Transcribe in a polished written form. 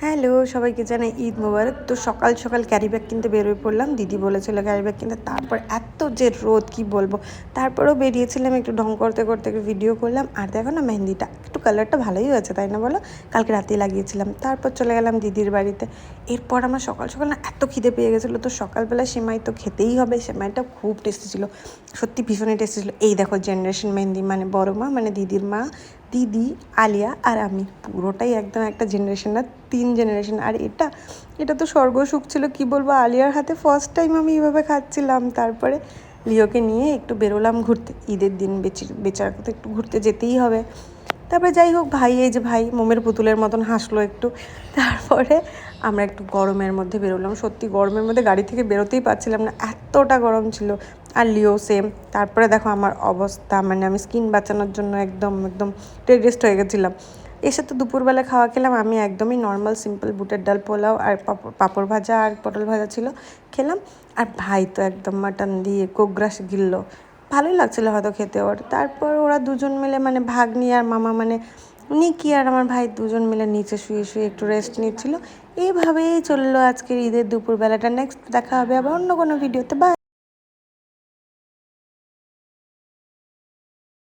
Hello, সবাইকে জানাই ঈদ মোবারক। তো সকাল সকাল ক্যারি ব্যাগ কিনতে বেরোয় পড়লাম। দিদি বলেছিল ক্যারি ব্যাগ কিনতে। তারপর এত যে রোদ কি বলবো, তারপরেও বেরিয়েছিলাম, একটু ঢং করতে করতে একটু ভিডিও করলাম। আর দেখো না, মেহেন্দিটা একটু কালারটা ভালোই হয়েছে, তাই না বলো? কালকে রাতেই লাগিয়েছিলাম। তারপর চলে গেলাম দিদির বাড়িতে। এরপর আমার সকাল সকাল না এত খিদে পেয়ে গেছিলো, তো সকালবেলা সেমাই তো খেতেই হবে। সেমাইটা খুব টেস্টি ছিল, সত্যি ভীষণই টেস্টি ছিল। এই দেখো জেনারেশন মেহেন্দি, মানে বড় মা মানে দিদির মা, দিদি, আলিয়া আর আমি, পুরোটাই একদম একটা জেনারেশন না, 3 জেনারেশন। আর এটা তো স্বর্গসুখ ছিল, কি বলবো। আলিয়ার হাতে ফার্স্ট টাইম আমি এইভাবে খাচ্ছিলাম। তারপরে লিওকে নিয়ে একটু বেরোলাম ঘুরতে। ঈদের দিন বেচারাকে তো একটু ঘুরতে যেতেই হবে। তারপরে যাই হোক, ভাই, এই যে ভাই মোমের পুতুলের মতন হাসলো একটু। তারপরে আমরা একটু গরমের মধ্যে বেরোলাম। সত্যি গরমের মধ্যে গাড়ি থেকে বেরোতেই পারছিলাম না, এতটা গরম ছিল। আর লিও সেম। তারপরে দেখো আমার অবস্থা, মানে আমি স্কিন বাঁচানোর জন্য একদম টেডরেস্ট হয়ে গেছিলাম। এসে তো দুপুরবেলা খাওয়া খেলাম। আমি একদমই নর্মাল সিম্পল বুটের ডাল পোলাও আর পাঁপড় ভাজা আর পটল ভাজা ছিল, খেলাম। আর ভাই তো একদম মাটন দিয়ে কোগ্রাস গিললো। ভালোই লাগছিলো হয়তো খেতে ওর। তারপর ওরা দুজন মিলে, মানে ভাগ্নি আর মামা, মানে নিকি আর আমার ভাই দুজন মিলে নিচে শুয়ে শুয়ে একটু রেস্ট নিচ্ছিল। এইভাবেই চললো আজকের ঈদের দুপুরবেলাটা। নেক্সট দেখা হবে আবার অন্য কোনো ভিডিওতে। বাই।